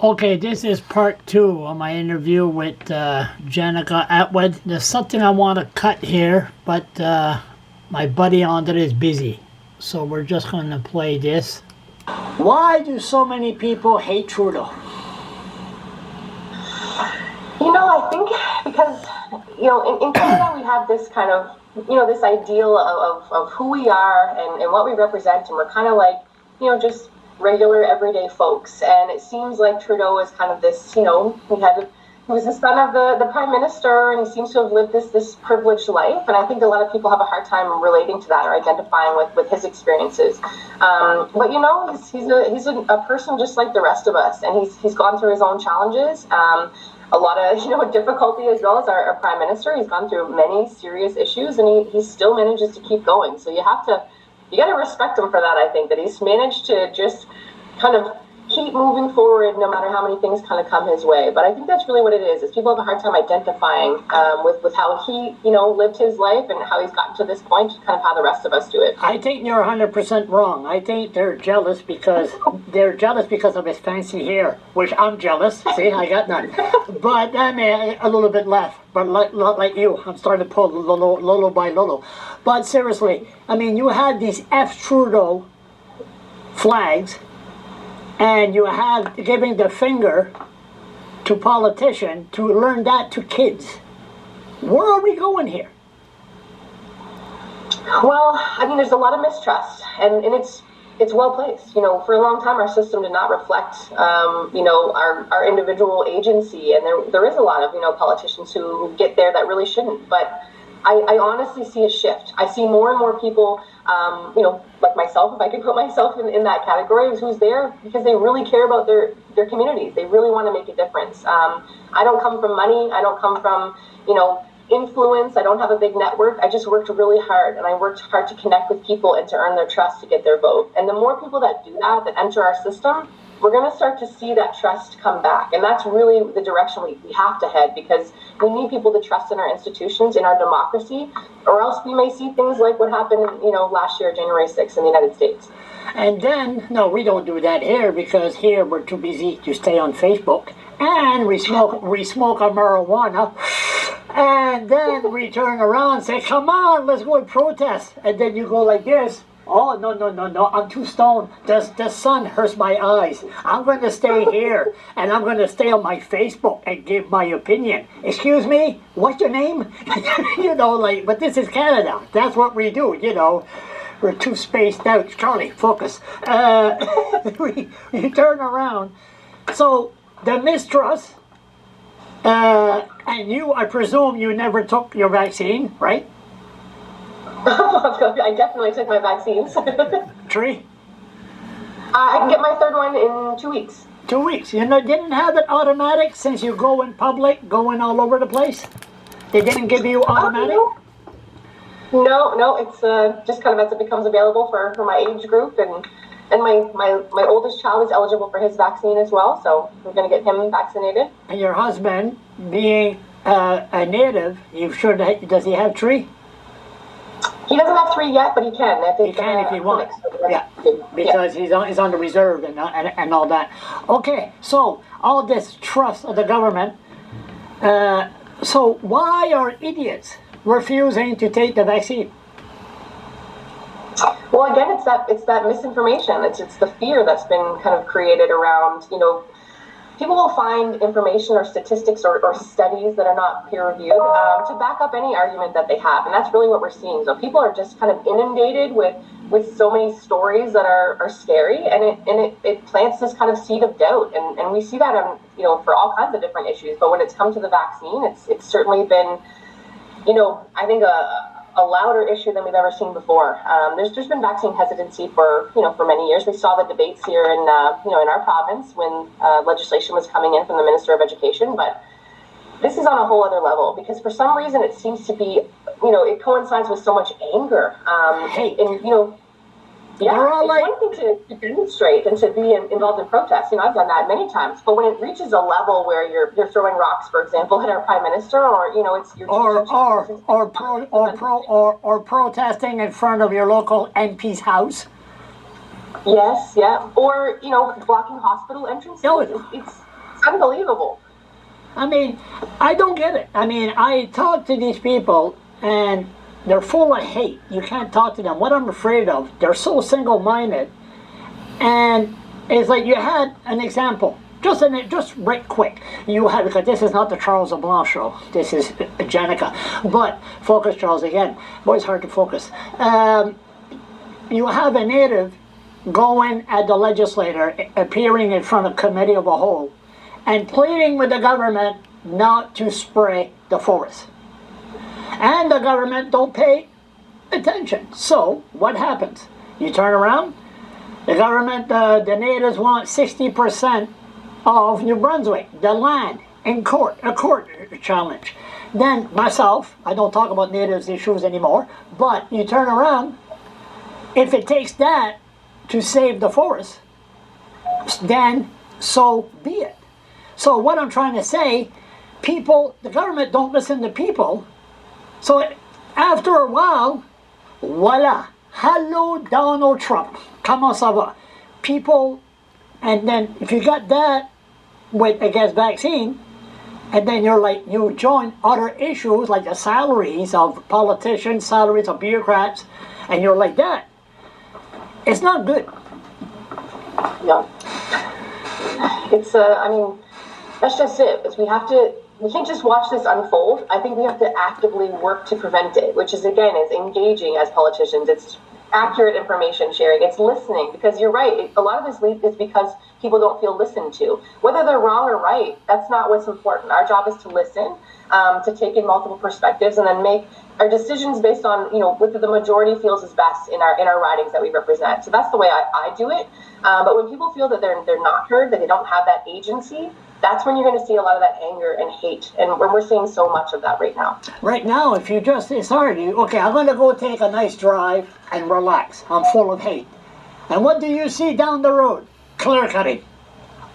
Okay, this is part 2 of my interview with Jenica Atwin. There's something I want to cut here, but my buddy on it is busy. So we're just going to play this. Why do so many people hate Trudeau? You know, I think because, in Canada we have this kind of, this ideal of who we are and what we represent, and we're kind of like, just regular everyday folks. And it seems like Trudeau is kind of this, he was the son of the Prime Minister, and he seems to have lived this privileged life. And I think a lot of people have a hard time relating to that or identifying with his experiences. But he's a person just like the rest of us, and he's gone through his own challenges. A lot of difficulty as well as our Prime Minister. He's gone through many serious issues, and he still manages to keep going. So you got to respect him for that. I think that he's managed to just kind of keep moving forward no matter how many things kind of come his way. But I think that's really what it is people have a hard time identifying with how he lived his life and how he's gotten to this point, kind of how the rest of us do it. I think you're 100% wrong. I think they're jealous because of his fancy hair, which I'm jealous. See, I got none. But I mean, a little bit left. But not like you. I'm starting to pull Lolo by Lolo. But seriously, I mean, you had these F. Trudeau flags, and you have giving the finger to politicians to learn that to kids. Where are we going here? Well, I mean, there's a lot of mistrust, and it's well placed. For a long time, our system did not reflect, our individual agency, and there is a lot of, politicians who get there that really shouldn't. But I honestly see a shift. I see more and more people, like myself, if I could put myself in that category, who's there because they really care about their communities. They really want to make a difference. I don't come from money. I don't come from, influence. I don't have a big network. I just worked really hard, and I worked hard to connect with people and to earn their trust to get their vote. And the more people that do that enter our system, we're going to start to see that trust come back. And that's really the direction we have to head, because we need people to trust in our institutions, in our democracy, or else we may see things like what happened, last year, January 6th in the United States. And then, no, we don't do that here, because here we're too busy to stay on Facebook, and we smoke our marijuana, and then we turn around and say, come on, let's go and protest. And then you go like this. Oh, no, I'm too stoned. The sun hurts my eyes. I'm going to stay here, and I'm going to stay on my Facebook and give my opinion. Excuse me? What's your name? But this is Canada. That's what we do, We're too spaced out. Charlie, focus. We turn around. So, the mistrust, and you, I presume you never took your vaccine, right? I definitely took my vaccines. Tree? I can get my third one in 2 weeks. 2 weeks. Didn't have it automatic since you go in public, going all over the place? They didn't give you automatic? No, it's just kind of as it becomes available for my age group, and my oldest child is eligible for his vaccine as well, so we're going to get him vaccinated. And your husband, being a native, does he have 3? He doesn't have 3 yet, but he can. He can if he wants. Yeah, because he's on the reserve and all that. Okay, so all this trust of the government. So why are idiots refusing to take the vaccine? Well, again, it's that misinformation. It's the fear that's been kind of created around, people will find information or statistics or studies that are not peer-reviewed to back up any argument that they have. And that's really what we're seeing. So people are just kind of inundated with so many stories that are scary, and it plants this kind of seed of doubt. And we see that for all kinds of different issues. But when it's come to the vaccine, it's certainly been, I think a louder issue than we've ever seen before. There's been vaccine hesitancy for many years. We saw the debates here in our province when legislation was coming in from the Minister of Education, but this is on a whole other level, because for some reason it seems to be, it coincides with so much anger. It's one thing to demonstrate and to be involved in protests. I've done that many times. But when it reaches a level where you're throwing rocks, for example, at our Prime Minister, or protesting in front of your local MP's house. Yes, yeah. Or, blocking hospital entrances. No. It's unbelievable. I mean, I don't get it. I mean, I talk to these people and they're full of hate. You can't talk to them. What I'm afraid of, they're so single-minded. And it's like you had an example. Just right quick. You had, because this is not the Charles LeBlanc show. This is Jenica. But focus, Charles, again. Boy, it's hard to focus. You have a native going at the legislator, appearing in front of committee of a whole, and pleading with the government not to spray the forest. And the government don't pay attention. So, what happens? You turn around, the government, the natives want 60% of New Brunswick, the land, in court, a court challenge. Then, myself, I don't talk about natives issues anymore, but you turn around, if it takes that to save the forest, then so be it. So what I'm trying to say, people, the government don't listen to people. So after a while, voila, hello Donald Trump, comment ça va? People, and then if you got that with against vaccine, and then you join other issues like the salaries of politicians, salaries of bureaucrats, and you're like that. It's not good. Yeah. It's, that's just it. We can't just watch this unfold. I think we have to actively work to prevent it, which is engaging as politicians. It's accurate information sharing. It's listening, because you're right. A lot of this is because people don't feel listened to. Whether they're wrong or right, that's not what's important. Our job is to listen, to take in multiple perspectives, and then make our decisions based on, what the majority feels is best in our ridings that we represent. So that's the way I do it. But when people feel that they're not heard, that they don't have that agency, that's when you're going to see a lot of that anger and hate. And we're seeing so much of that right now. Right now, if you just, it's hard. Okay, I'm going to go take a nice drive and relax. I'm full of hate. And what do you see down the road? Clear cutting.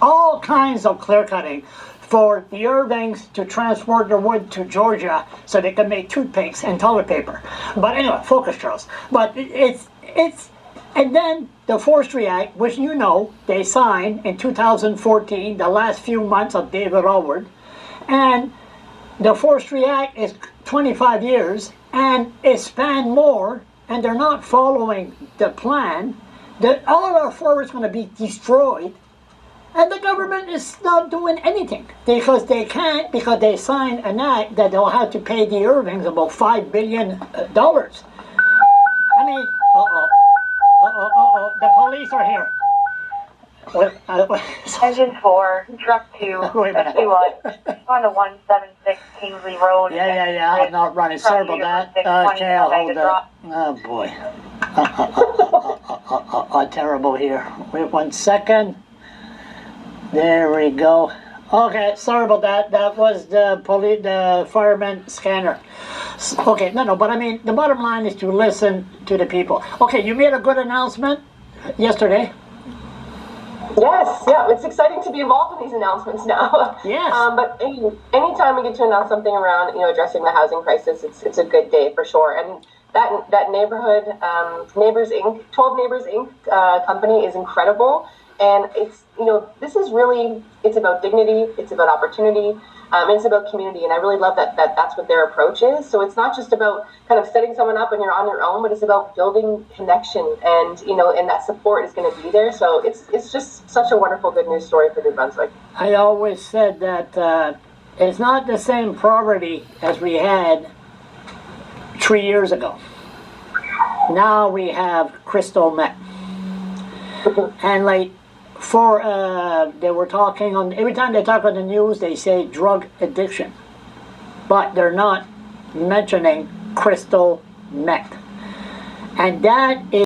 All kinds of clear cutting for the Irvings to transport their wood to Georgia so they can make toothpicks and toilet paper. But anyway, focus, Charles. But it's and then the Forestry Act, which they signed in 2014, the last few months of David Alward, and the Forestry Act is 25 years, and it spanned more, and they're not following the plan, that all our forests are going to be destroyed. And the government is not doing anything because they can't, because they signed an act that they'll have to pay the Irvings about $5 billion. I mean, the police are here. Engine 4, truck 2, Wait a minute. on the 176 Kingsley Road. Yeah, I'm not running. Sorry about that. Okay, I'll hold that. Oh, boy. Terrible here. Wait 1 second. There we go. Okay, sorry about that. That was the fireman scanner. Okay, no, but I mean, the bottom line is to listen to the people. Okay, you made a good announcement yesterday. Yes, yeah, it's exciting to be involved in these announcements now. Yes. But anytime we get to announce something around, addressing the housing crisis, it's a good day for sure. And that neighborhood, Neighbors Inc., 12 Neighbors Inc. Company is incredible. And it's, this is really, it's about dignity, it's about opportunity, and it's about community. And I really love that's what their approach is. So it's not just about kind of setting someone up and you're on your own, but it's about building connection and, and that support is going to be there. So it's just such a wonderful good news story for New Brunswick. I always said that it's not the same poverty as we had 3 years ago. Now we have crystal meth. And they were talking on, every time they talk on the news, they say drug addiction, but they're not mentioning crystal meth, and that is